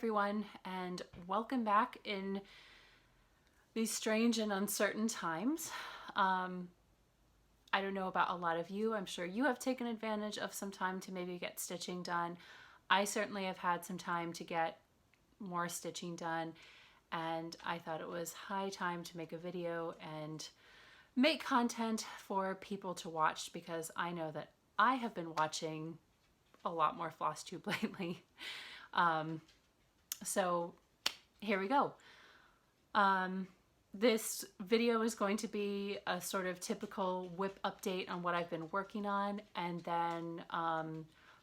everyone, and welcome back in these strange and uncertain times. I don't know about a lot of you. I'm sure you have taken advantage of some time to maybe get stitching done. I certainly have had some time to get more stitching done, and I thought it was high time to make a video and make content for people to watch, because I know that I have been watching a lot more Floss Tube lately. So here we go. This video is going to be a sort of typical WIP update on what I've been working on, and then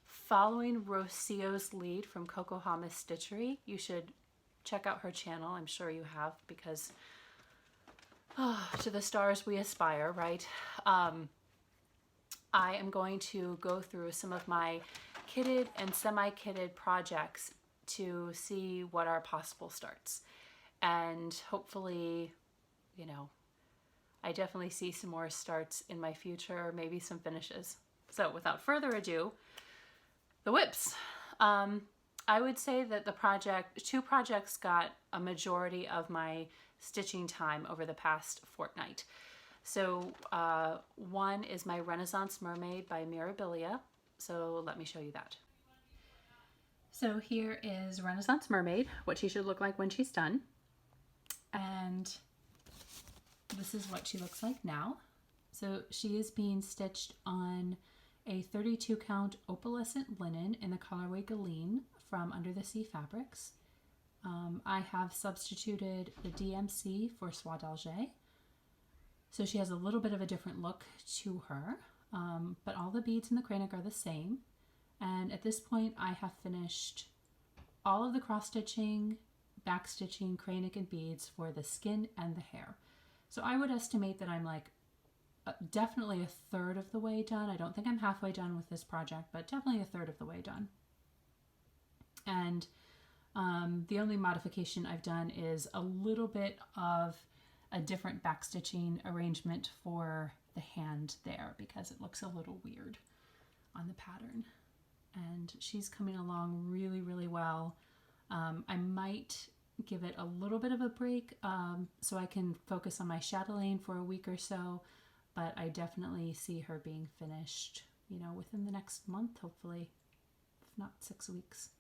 following Rocio's lead from Kokohama Stitchery. You should check out her channel. I'm sure you have, because to the stars we aspire, right? I am going to go through some of my kitted and semi-kitted projects to see what are possible starts. And hopefully, you know, I definitely see some more starts in my future, maybe some finishes. So without further ado, the WIPs. I would say that two projects got a majority of my stitching time over the past fortnight. So one is my Renaissance Mermaid by Mirabilia. So let me show you that. So here is Renaissance Mermaid, what she should look like when she's done. And this is what she looks like now. So she is being stitched on a 32 count opalescent linen in the colorway Galeen from Under the Sea Fabrics. I have substituted the DMC for Soie d'Alger. So she has a little bit of a different look to her, but all the beads in the cranic are the same. And at this point I have finished all of the cross stitching, back stitching, cranic, and beads for the skin and the hair. So I would estimate that I'm like definitely a third of the way done. I don't think I'm halfway done with this project, but definitely a third of the way done. And the only modification I've done is a little bit of a different back stitching arrangement for the hand there, because it looks a little weird on the pattern. And she's coming along really, really well. I might give it a little bit of a break so I can focus on my chatelaine for a week or so, but I definitely see her being finished, you know, within the next month, hopefully, if not 6 weeks.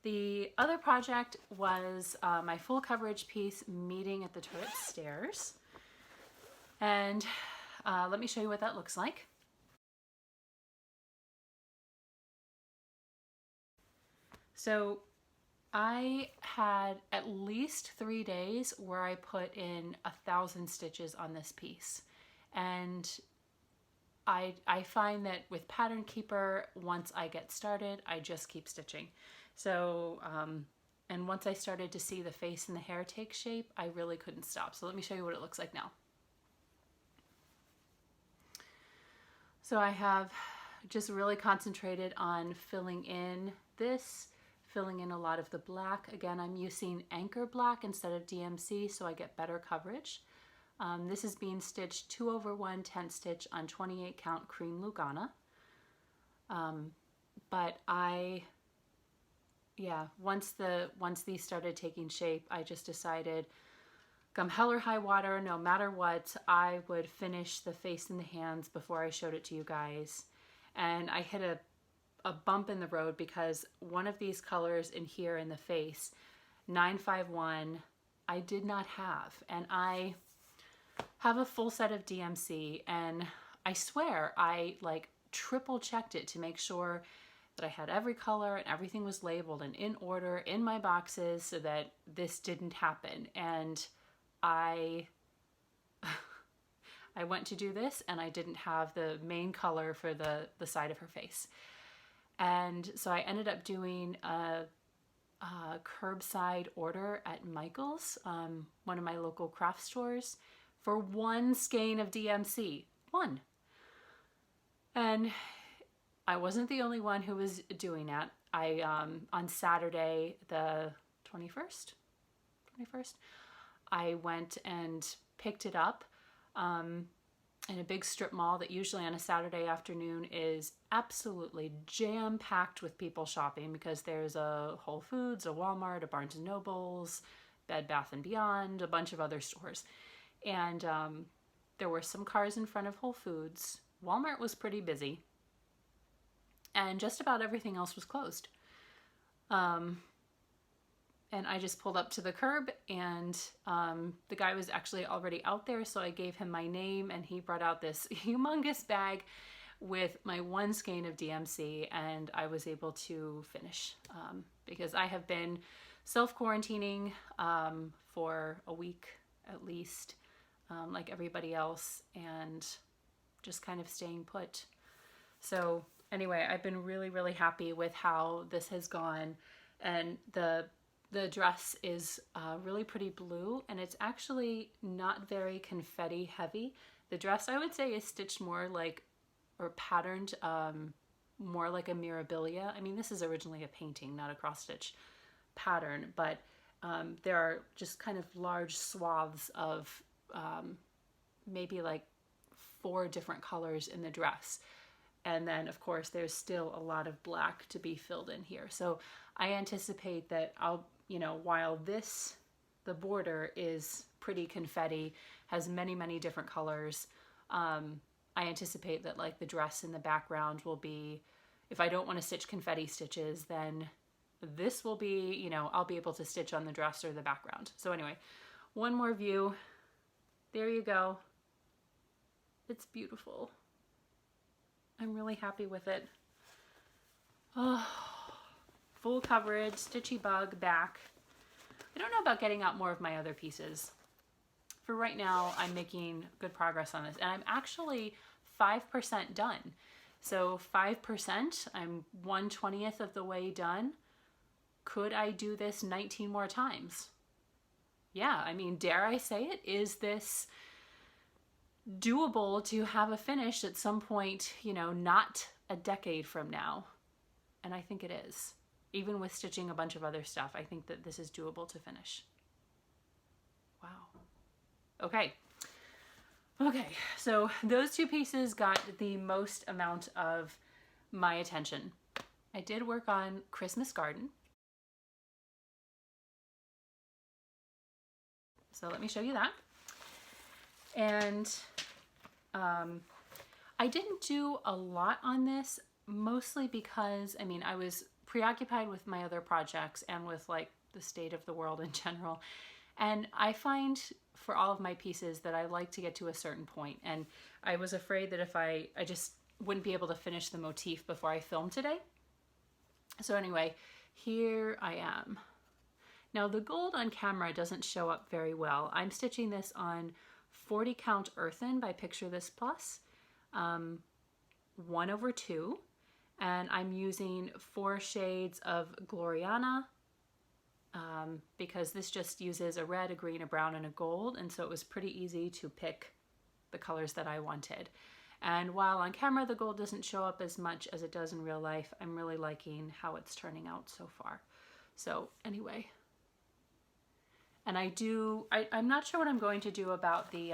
The other project was my full coverage piece, Meeting at the Turret Stairs. And let me show you what that looks like. So I had at least 3 days where I put in 1,000 stitches on this piece. And I find that with Pattern Keeper, once I get started, I just keep stitching. So, and once I started to see the face and the hair take shape, I really couldn't stop. So let me show you what it looks like now. So I have just really concentrated on filling in this, filling in a lot of the black. Again, I'm using Anchor Black instead of DMC, so I get better coverage. This is being stitched 2/1 10 stitch on 28 count cream Lugana. But once these started taking shape, I just decided, come hell or high water, no matter what, I would finish the face and the hands before I showed it to you guys. And I hit a bump in the road, because one of these colors in here in the face, 951, I did not have. And I have a full set of DMC, and I swear I like triple checked it to make sure that I had every color and everything was labeled and in order in my boxes so that this didn't happen. And I went to do this and I didn't have the main color for the side of her face. And so I ended up doing a curbside order at Michael's, one of my local craft stores, for 1 skein of DMC. 1. And I wasn't the only one who was doing that. On Saturday, the 21st, I went and picked it up. in a big strip mall that usually on a Saturday afternoon is absolutely jam-packed with people shopping, because there's a Whole Foods, a Walmart, a Barnes & Nobles, Bed Bath & Beyond, a bunch of other stores. And there were some cars in front of Whole Foods. Walmart was pretty busy. And just about everything else was closed. And I just pulled up to the curb, and the guy was actually already out there, so I gave him my name, and he brought out this humongous bag with my one skein of DMC, and I was able to finish because I have been self-quarantining for a week at least, like everybody else, and just kind of staying put. So anyway, I've been really, really happy with how this has gone, and the dress is really pretty blue, and it's actually not very confetti heavy. The dress, I would say, is stitched more like, or patterned more like a Mirabilia. I mean, this is originally a painting, not a cross-stitch pattern, but there are just kind of large swaths of maybe like 4 different colors in the dress. And then, of course, there's still a lot of black to be filled in here. So I anticipate that while the border is pretty confetti, has many, many different colors, I anticipate that like the dress in the background will be, if I don't want to stitch confetti stitches, then this will be, I'll be able to stitch on the dress or the background. So anyway, one more view. There you go. It's beautiful. I'm really happy with it. Oh, full coverage, stitchy bug back. I don't know about getting out more of my other pieces. For right now, I'm making good progress on this, and I'm actually 5% done. So 5%, I'm 1/20th of the way done. Could I do this 19 more times? Yeah, I mean, dare I say it? Is this doable to have a finish at some point, not a decade from now? And I think it is. Even with stitching a bunch of other stuff, I think that this is doable to finish. Wow. Okay, so those 2 pieces got the most amount of my attention. I did work on Christmas Garden. So let me show you that. And I didn't do a lot on this, mostly because, I was preoccupied with my other projects and with like the state of the world in general. And I find for all of my pieces that I like to get to a certain point. And I was afraid that if I just wouldn't be able to finish the motif before I filmed today. So anyway, here I am. Now the gold on camera doesn't show up very well. I'm stitching this on 40 count earthen by Picture This Plus, 1/2, and I'm using 4 shades of Gloriana, because this just uses a red, a green, a brown, and a gold, and so it was pretty easy to pick the colors that I wanted. And while on camera the gold doesn't show up as much as it does in real life, I'm really liking how it's turning out so far. So anyway, and I'm not sure what I'm going to do about the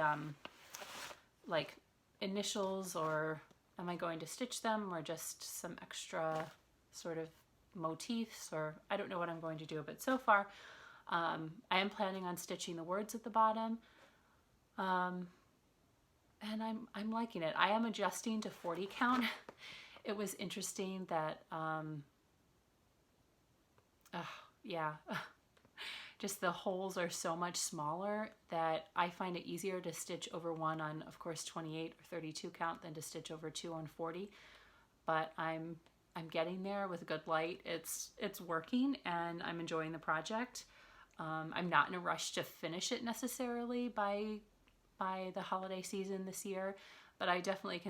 like initials, or am I going to stitch them, or just some extra sort of motifs, or I don't know what I'm going to do. But so far I am planning on stitching the words at the bottom, and I'm liking it. I am adjusting to 40 count. It was interesting that yeah, just the holes are so much smaller that I find it easier to stitch over 1 on, of course, 28 or 32 count than to stitch over 2 on 40. But I'm getting there with good light. It's working, and I'm enjoying the project. I'm not in a rush to finish it necessarily by the holiday season this year, but I definitely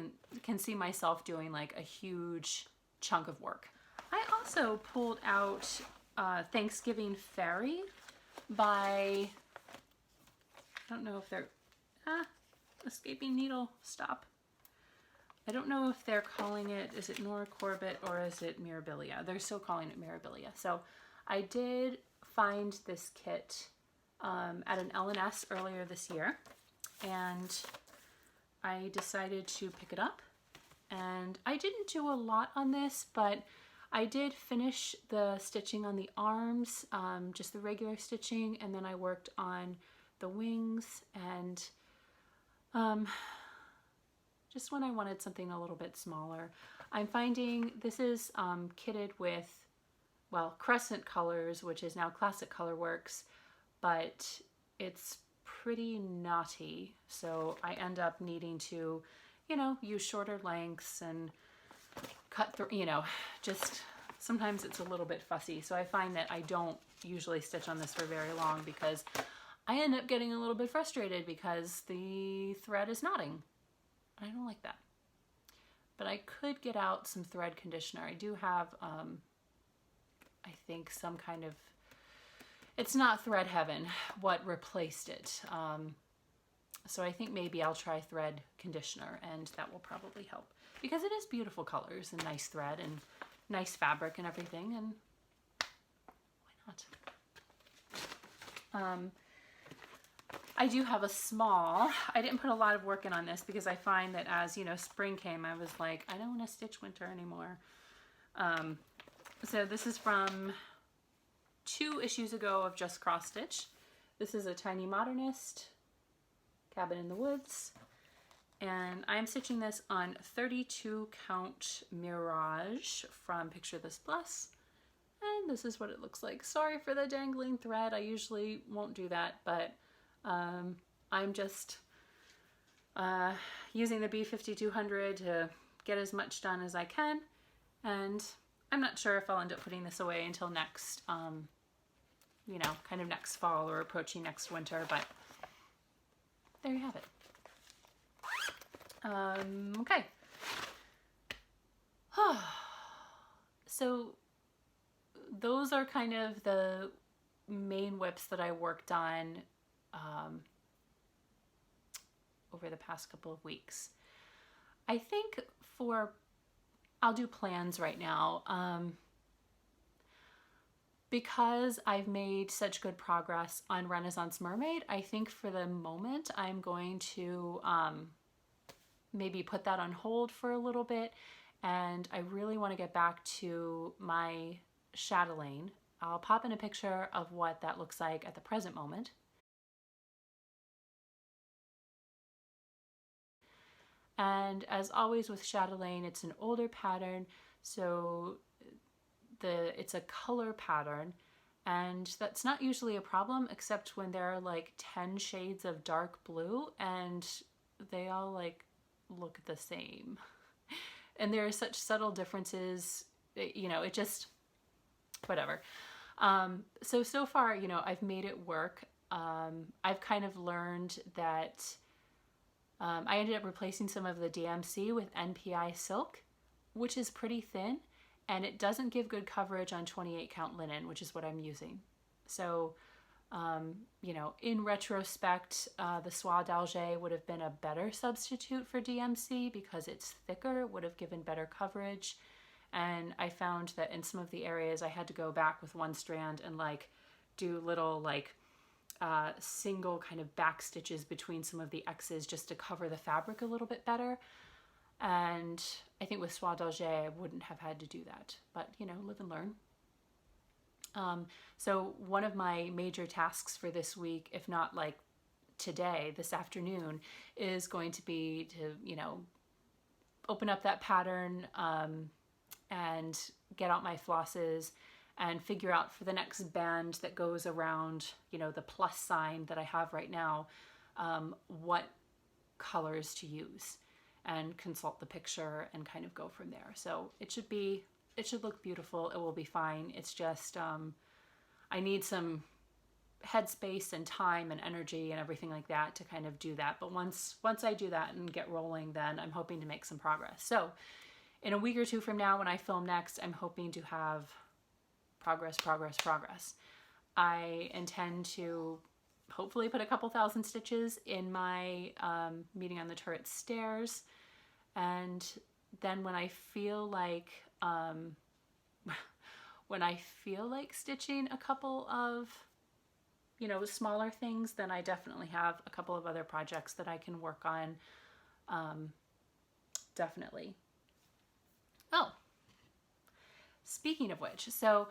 can see myself doing like a huge chunk of work. I also pulled out Thanksgiving Fairy by, I don't know if they're, escaping needle, stop. I don't know if they're calling it, is it Nora, Corbett, or is it Mirabilia? They're still calling it Mirabilia. So I did find this kit at an L&S earlier this year, and I decided to pick it up, and I didn't do a lot on this, but I did finish the stitching on the arms, just the regular stitching, and then I worked on the wings, and just when I wanted something a little bit smaller. I'm finding this is kitted with, well, Crescent Colors, which is now Classic Colorworks, but it's pretty knotty, so I end up needing to, you know, use shorter lengths and cut through, you know, just sometimes it's a little bit fussy. So I find that I don't usually stitch on this for very long because I end up getting a little bit frustrated because the thread is knotting. I don't like that. But I could get out some thread conditioner. I do have, I think some kind of, it's not Thread Heaven what replaced it. So I think maybe I'll try thread conditioner, and that will probably help because it is beautiful colors and nice thread and nice fabric and everything, and why not? I do have a small, I didn't put a lot of work in on this because I find that as, you know, spring came, I was like, I don't want to stitch winter anymore. So this is from 2 issues ago of Just Cross Stitch. This is a Tiny Modernist, Cabin in the Woods, and I'm stitching this on 32 count Mirage from Picture This Plus, and this is what it looks like. Sorry for the dangling thread, I usually won't do that, but I'm just using the B5200 to get as much done as I can, and I'm not sure if I'll end up putting this away until next, you know, kind of next fall or approaching next winter, but there you have it. Okay. So those are kind of the main WIPs that I worked on over the past couple of weeks. I think I'll do plans right now. Because I've made such good progress on Renaissance Mermaid, I think for the moment I'm going to maybe put that on hold for a little bit, and I really want to get back to my chatelaine. I'll pop in a picture of what that looks like at the present moment. And as always with chatelaine, it's an older pattern, so it's a color pattern, and that's not usually a problem except when there are like 10 shades of dark blue and they all like look the same. And there are such subtle differences, you know, it just, whatever. So far, you know, I've made it work. I've kind of learned that I ended up replacing some of the DMC with NPI silk, which is pretty thin. And it doesn't give good coverage on 28 count linen, which is what I'm using. So, you know, in retrospect, the Soie d'Alger would have been a better substitute for DMC because it's thicker, would have given better coverage. And I found that in some of the areas I had to go back with one strand and like do little like single kind of back stitches between some of the X's just to cover the fabric a little bit better. And I think with Soie d'Alger, I wouldn't have had to do that, but you know, live and learn. So one of my major tasks for this week, if not like today, this afternoon, is going to be to, you know, open up that pattern and get out my flosses and figure out for the next band that goes around, you know, the plus sign that I have right now, what colors to use, and consult the picture and kind of go from there. So it should look beautiful. It will be fine. It's just, I need some headspace and time and energy and everything like that to kind of do that. But once I do that and get rolling, then I'm hoping to make some progress. So in a week or 2 from now, when I film next, I'm hoping to have progress. I intend to hopefully put a couple thousand stitches in my Meeting on the Turret stairs, and then when I feel like stitching a couple of, you know, smaller things, then I definitely have a couple of other projects that I can work on definitely. Oh, speaking of which, so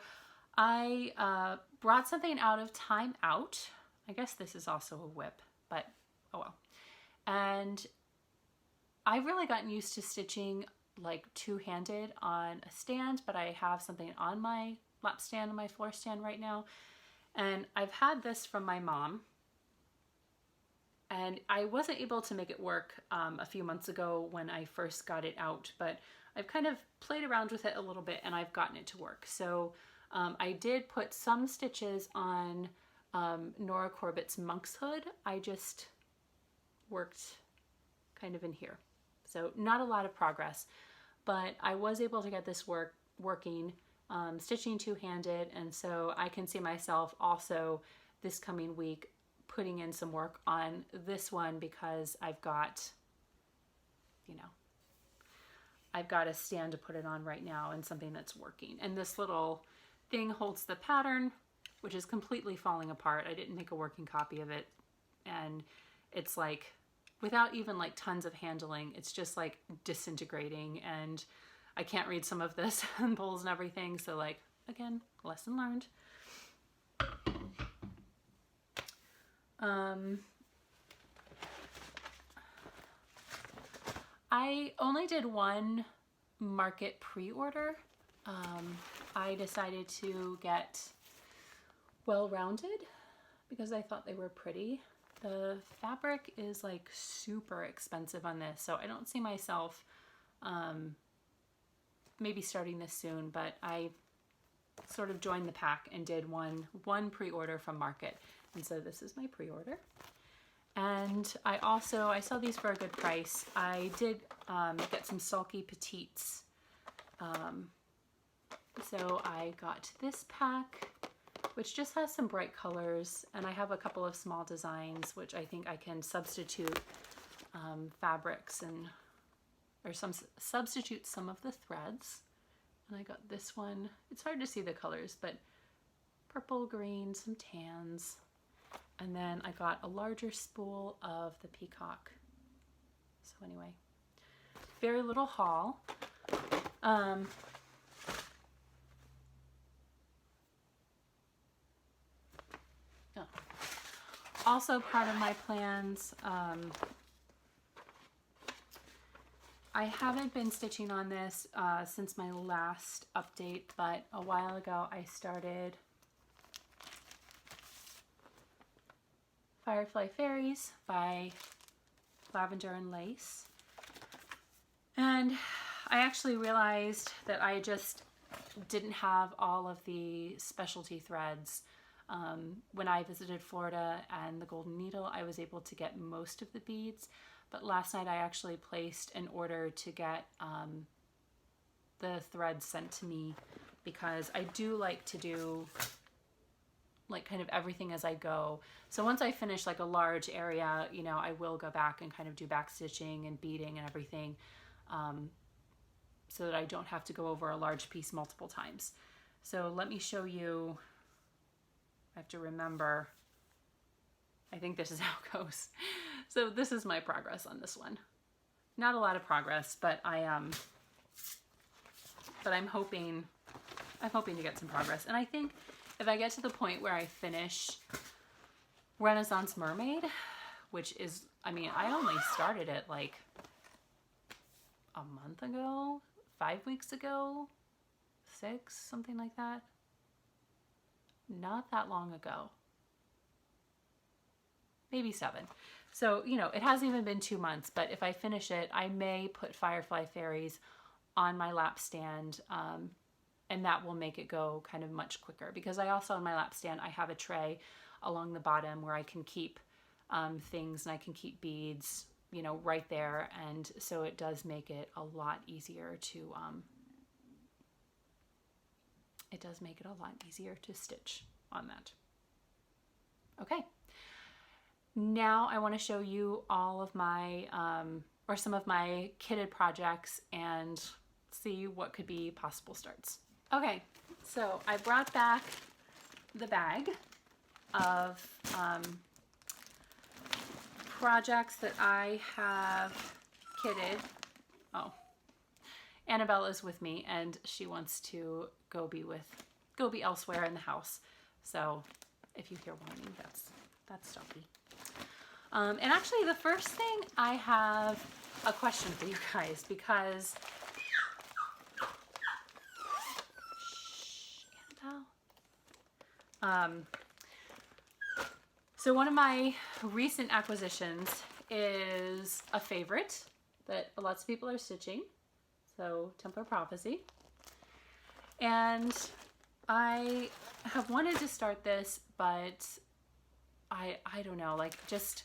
I brought something out of Time Out. I guess this is also a WIP, but oh well. And I've really gotten used to stitching like two-handed on a stand, but I have something on my lap stand and my floor stand right now. And I've had this from my mom, and I wasn't able to make it work a few months ago when I first got it out, but I've kind of played around with it a little bit and I've gotten it to work. So I did put some stitches on Nora Corbett's Monkshood. I just worked kind of in here. So not a lot of progress, but I was able to get this working, stitching two-handed, and so I can see myself also this coming week putting in some work on this one because I've got, you know, I've got a stand to put it on right now and something that's working. And this little thing holds the pattern, which is completely falling apart. I didn't make a working copy of it, and it's like, without even like tons of handling, it's just like disintegrating, and I can't read some of the symbols and everything. So like, again, lesson learned. I only did one market pre-order. I decided to get Well-Rounded because I thought they were pretty. The fabric is like super expensive on this, so I don't see myself maybe starting this soon, but I sort of joined the pack and did one pre-order from Market, and so this is my pre-order. And I saw these for a good price. I did get some Sulky Petites, so I got this pack, which just has some bright colors, and I have a couple of small designs which I think I can substitute fabrics or substitute some of the threads. And I got this one. It's hard to see the colors, but purple, green, some tans. And then I got a larger spool of the peacock. So anyway, very little haul. Also part of my plans, I haven't been stitching on this since my last update, but a while ago I started Firefly Fairies by Lavender and Lace. And I actually realized that I just didn't have all of the specialty threads. When I visited Florida and the Golden Needle, I was able to get most of the beads, but last night I actually placed an order to get the threads sent to me because I do like to do like kind of everything as I go. So once I finish like a large area, you know, I will go back and kind of do back stitching and beading and everything, so that I don't have to go over a large piece multiple times. So let me show you. I have to remember, I think this is how it goes. So this is my progress on this one. Not a lot of progress, but I'm hoping to get some progress. And I think if I get to the point where I finish Renaissance Mermaid, which is, I mean, I only started it like a month ago, 5 weeks ago, 6, something like that. Not that long ago. Maybe 7. So, you know, it hasn't even been 2 months, but if I finish it, I may put Firefly Fairies on my lap stand, and that will make it go kind of much quicker, because I also, on my lap stand, I have a tray along the bottom where I can keep things, and I can keep beads, you know, right there, and so it does make it a lot easier to stitch on that. Okay, now I want to show you all of my or some of my kitted projects and see what could be possible starts. Okay, so I brought back the bag of projects that I have kitted. Oh, Annabella's with me and she wants to go be elsewhere in the house. So if you hear whining, that's Stumpy. And actually the first thing, I have a question for you guys because Annabelle. So one of my recent acquisitions is a favorite that lots of people are stitching. So Templar Prophecy. And I have wanted to start this, but I don't know, like just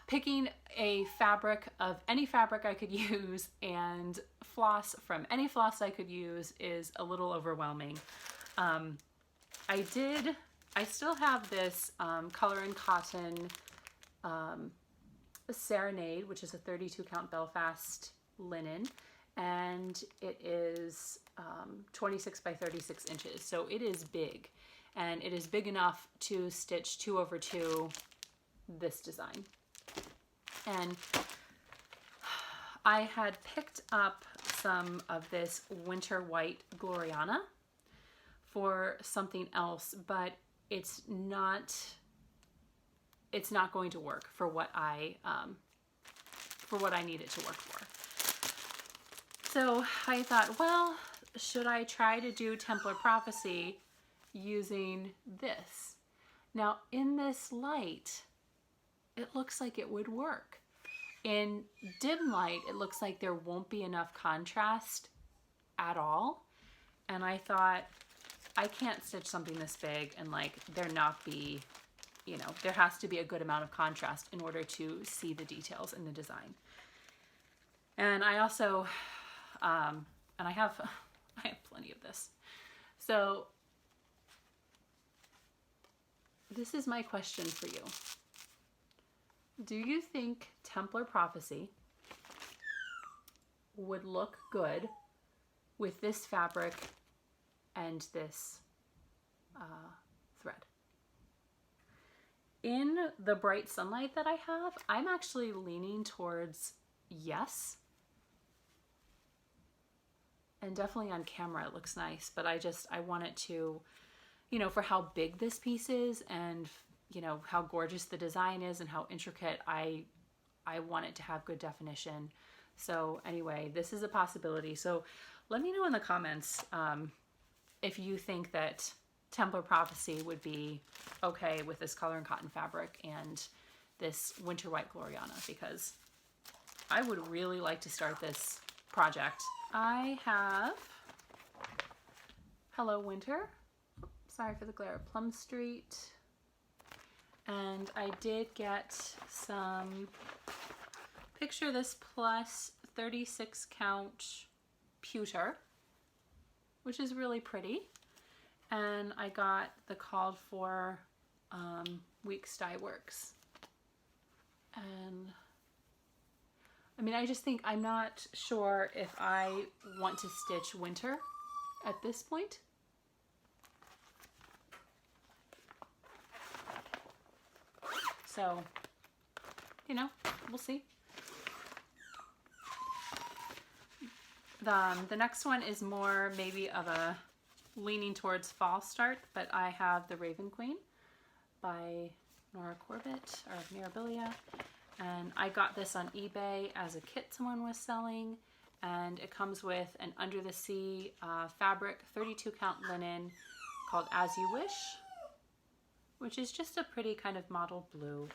picking a fabric of any fabric I could use and floss from any floss I could use is a little overwhelming. I still have this Color and Cotton Serenade, which is a 32 count Belfast linen, and it is 26 by 36 inches. So it is big, and it is big enough to stitch 2/2 this design. And I had picked up some of this Winter White Gloriana for something else, but it's not going to work for what I need it to work for. So I thought, well, should I try to do Templar Prophecy using this? Now in this light, it looks like it would work. In dim light, it looks like there won't be enough contrast at all. And I thought, I can't stitch something this big and like there not be, you know, there has to be a good amount of contrast in order to see the details in the design. And I also, and I have plenty of this. So this is my question for you. Do you think Templar Prophecy would look good with this fabric and this thread? In the bright sunlight that I have, I'm actually leaning towards yes. And definitely on camera it looks nice, but I want it to, you know, for how big this piece is and, you know, how gorgeous the design is and how intricate, I want it to have good definition. So anyway, this is a possibility. So let me know in the comments if you think that Templar Prophecy would be okay with this Color and Cotton fabric and this Winter White Gloriana, because I would really like to start this project. I have Hello Winter, sorry for the glare, Plum Street, and I did get some, picture this plus 36 count pewter, which is really pretty. And I got the called for Weeks Dye Works. And I mean, I just think, I'm not sure if I want to stitch winter at this point. So, you know, we'll see. The next one is more maybe of a leaning towards fall start, but I have the Raven Queen by Nora Corbett, or Mirabilia, and I got this on eBay as a kit someone was selling, and it comes with an Under the Sea fabric 32 count linen called As You Wish, which is just a pretty kind of mottled blue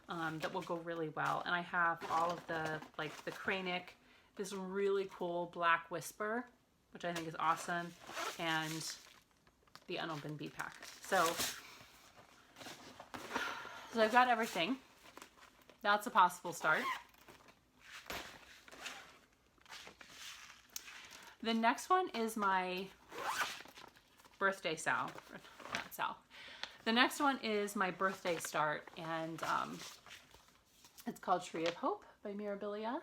that will go really well. And I have all of the, like the Cranic, this really cool Black Whisper, which I think is awesome, and the unopened bee pack. So I've got everything. That's a possible start. The next one is my birthday Sal. Not Sal. The next one is my birthday start, and it's called Tree of Hope by Mirabilia.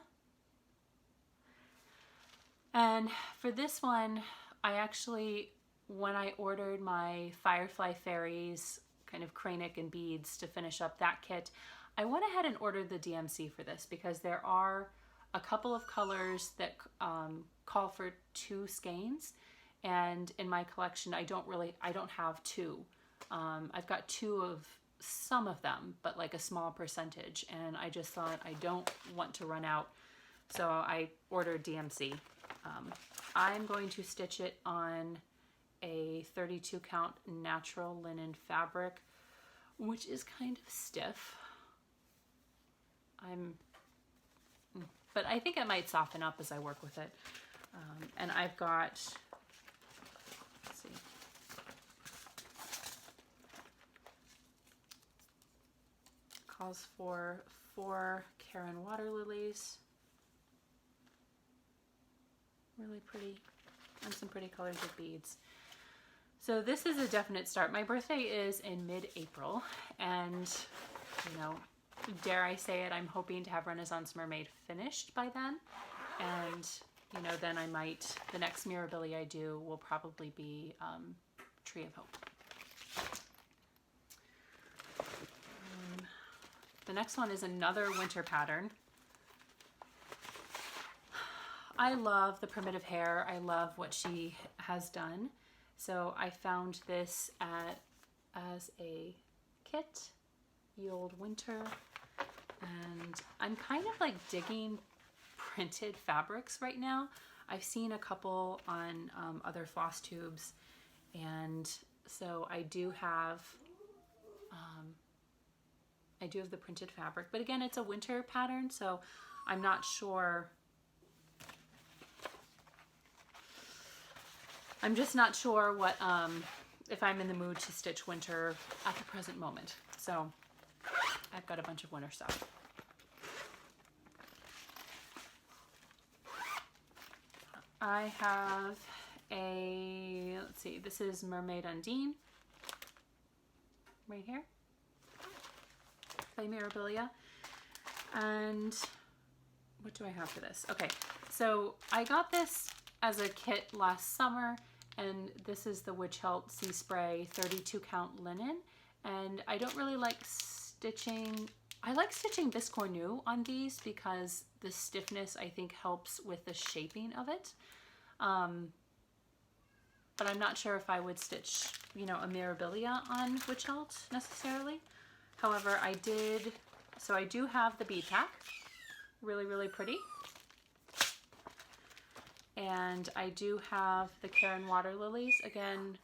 And for this one, I actually, when I ordered my Firefly Fairies kind of Cranic and beads to finish up that kit, I went ahead and ordered the DMC for this because there are a couple of colors that call for 2 skeins, and in my collection I don't have 2. I've got 2 of some of them, but like a small percentage, and I just thought I don't want to run out, so I ordered DMC. I'm going to stitch it on a 32 count natural linen fabric, which is kind of stiff. But I think it might soften up as I work with it. And I've got, let's see, calls for 4 Karen water lilies. Really pretty, and some pretty colors of beads. So this is a definite start. My birthday is in mid-April, and you know, dare I say it, I'm hoping to have Renaissance Mermaid finished by then. And you know, then I might, the next Mirabilia I do will probably be Tree of Hope. The next one is another winter pattern. I love the primitive hair. I love what she has done. So I found this as a kit, Ye Olde Winter, and I'm kind of like digging printed fabrics right now. I've seen a couple on other floss tubes, and so I do have the printed fabric, but again, it's a winter pattern, so I'm not sure. I'm just not sure what if I'm in the mood to stitch winter at the present moment. So I've got a bunch of winter stuff. I have a, let's see, this is Mermaid Undine, right here, by Mirabilia. And what do I have for this? Okay, so I got this as a kit last summer, and this is the Witch Hilt Sea Spray 32 count linen. And I don't really like stitching, I like stitching Biscornu on these because the stiffness I think helps with the shaping of it. But I'm not sure if I would stitch, you know, a Mirabilia on Witch Hilt necessarily. However, I did, so I do have the bead pack, really, really pretty. And I do have the Karen water lilies, again,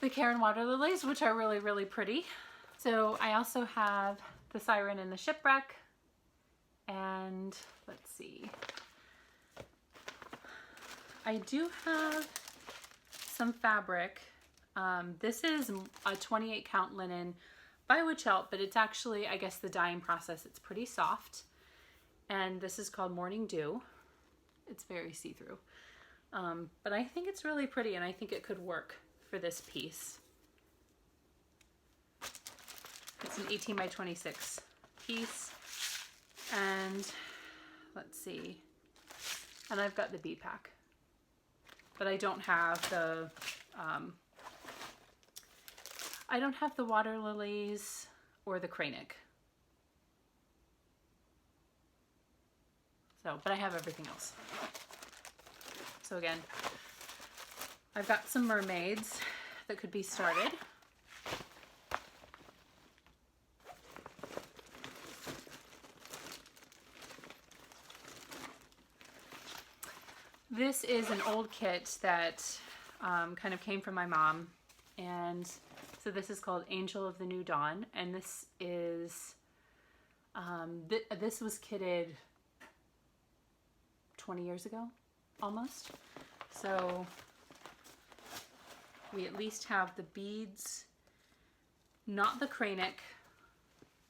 the Karen water lilies, which are really, really pretty. So I also have the Siren and the Shipwreck, and let's see, I do have some fabric. This is a 28 count linen by Witch Hilt, but it's actually, I guess, the dyeing process. It's pretty soft. And this is called Morning Dew. It's very see-through. But I think it's really pretty, and I think it could work for this piece. It's an 18 by 26 piece. And let's see. And I've got the bead pack. But I don't have the water lilies or the cranic. So, but I have everything else. So again, I've got some mermaids that could be started. This is an old kit that kind of came from my mom, and so this is called Angel of the New Dawn, and this is this was kitted 20 years ago, almost. So we at least have the beads, not the cranic,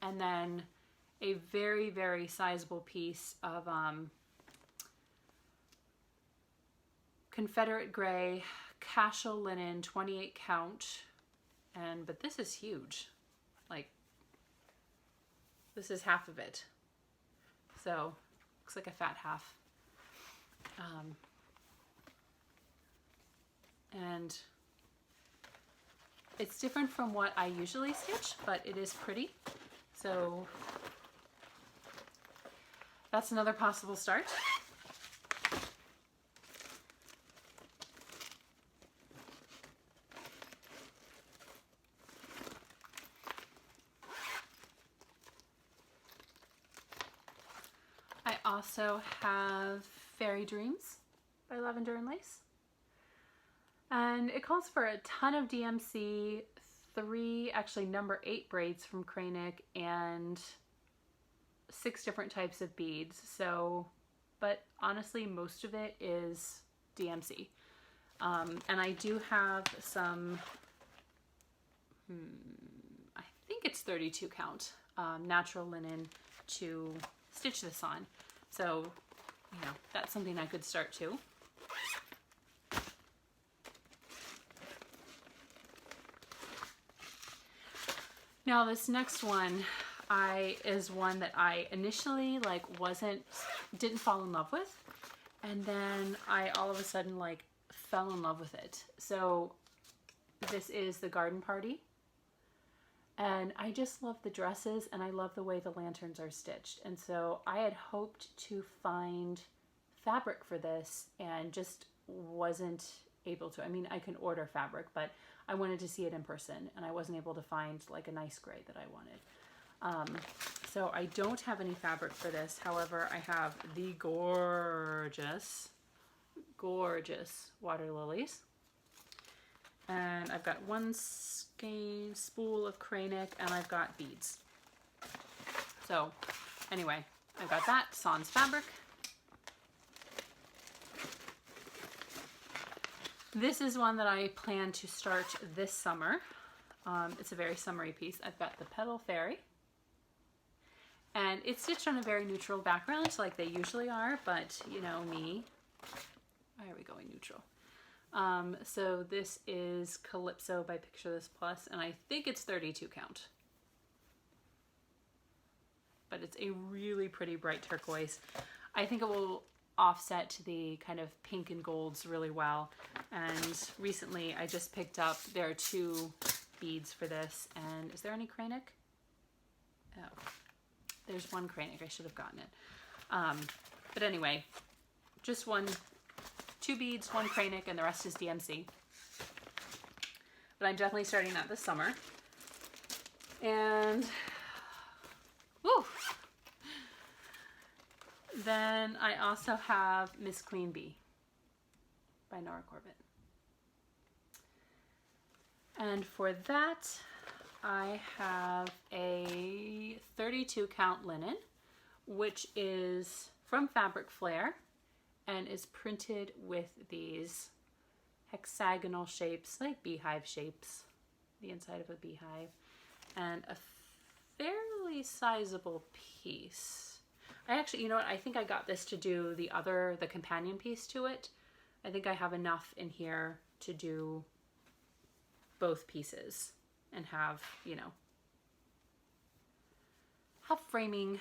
and then a very, very sizable piece of Confederate gray casual linen 28 count, but this is huge. Like, this is half of it, so looks like a fat half. And it's different from what I usually stitch, but it is pretty. So that's another possible start. I also have Fairy Dreams by Lavender and Lace. And it calls for a ton of DMC, actually number 8 braids from Kranick, and 6 different types of beads. So, but honestly, most of it is DMC. And I do have some, I think it's 32 count, natural linen to stitch this on. So, you know, that's something I could start too. Now this next one is one that I initially didn't fall in love with, and then I all of a sudden like fell in love with it. So this is the Garden Party, and I just love the dresses and I love the way the lanterns are stitched. And so I had hoped to find fabric for this and just wasn't able to. I mean, I can order fabric, but I wanted to see it in person, and I wasn't able to find like a nice gray that I wanted. So I don't have any fabric for this. However, I have the gorgeous, gorgeous water lilies. And I've got one spool of Kranick, and I've got beads. So anyway, I've got that, sans fabric. This is one that I plan to start this summer. It's a very summery piece. I've got the Petal Fairy, and it's stitched on a very neutral background like they usually are, but you know me, why are we going neutral? So this is Calypso by Picture This Plus, and I think it's 32 count. But it's a really pretty bright turquoise. I think it will offset the kind of pink and golds really well. And recently I just picked up, there are 2 beads for this, and is there any Kranick? Oh, there's one Kranick, I should have gotten it. But anyway, just 2 beads, 1 Kranick, and the rest is DMC. But I'm definitely starting that this summer. And woo! Then I also have Miss Queen Bee by Nora Corbett. And for that, I have a 32 count linen, which is from Fabric Flair and is printed with these hexagonal shapes, like beehive shapes, the inside of a beehive, and a fairly sizable piece. I actually, you know what, I think I got this to do the companion piece to it. I think I have enough in here to do both pieces and have, you know, have framing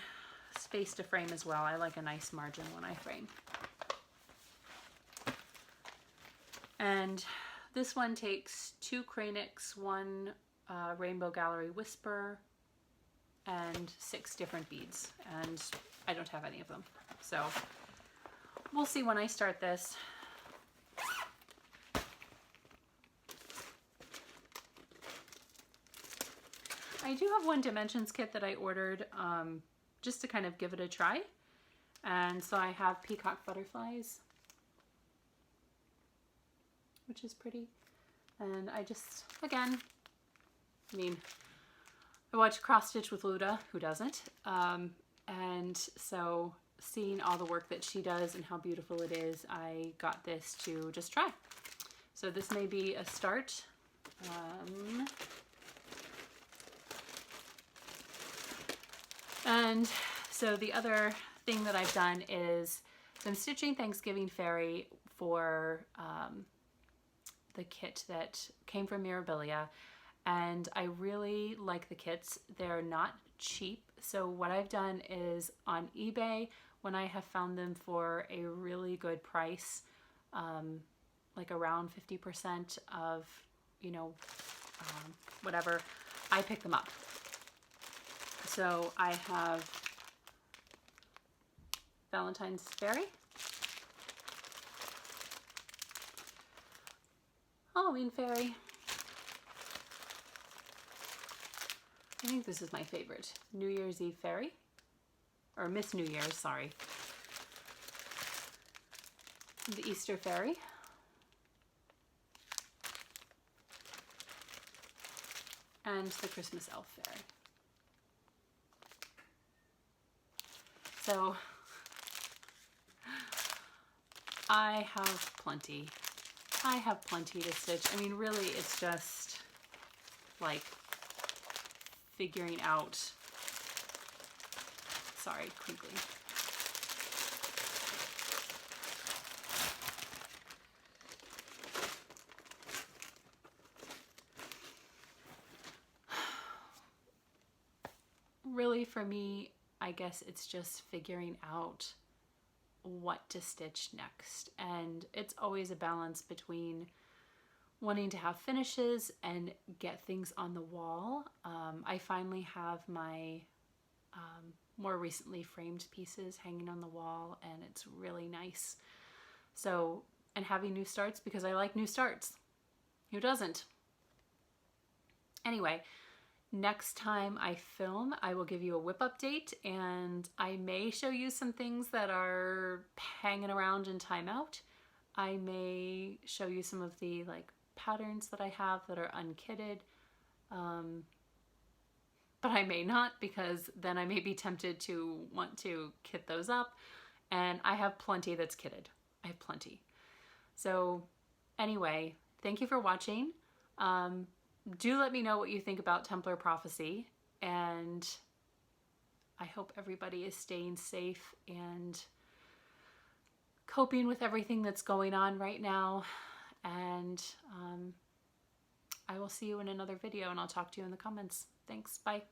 space to frame as well. I like a nice margin when I frame. And this one takes 2 Kranicks, 1 Rainbow Gallery Whisper, and 6 different beads, and I don't have any of them. So we'll see when I start this. I do have one Dimensions kit that I ordered just to kind of give it a try. And so I have peacock butterflies, which is pretty. And I just, again, I mean, I watch Cross Stitch with Luda, who doesn't? And so seeing all the work that she does and how beautiful it is, I got this to just try. So this may be a start. And so the other thing that I've done is I'm stitching Thanksgiving Fairy for the kit that came from Mirabilia, and I really like the kits. They're not cheap, so what I've done is on eBay, when I have found them for a really good price, like around 50% of, you know, whatever, I pick them up. So I have Valentine's Fairy, Halloween Fairy. I think this is my favorite. New Year's Eve Fairy, or Miss New Year's, sorry. The Easter Fairy. And the Christmas Elf Fairy. So I have plenty. I have plenty to stitch. I mean, really, it's just like figuring out, sorry, crinkly. Really, for me, I guess it's just figuring out what to stitch next. And it's always a balance between wanting to have finishes and get things on the wall. I finally have my more recently framed pieces hanging on the wall, and it's really nice. So, and having new starts, because I like new starts. Who doesn't? Anyway, next time I film, I will give you a WIP update, and I may show you some things that are hanging around in timeout. I may show you some of the like patterns that I have that are unkitted, but I may not, because then I may be tempted to want to kit those up, and I have plenty that's kitted. I have plenty. So anyway, thank you for watching. Do let me know what you think about Templar Prophecy, and I hope everybody is staying safe and coping with everything that's going on right now. And I will see you in another video, and I'll talk to you in the comments. Thanks. Bye.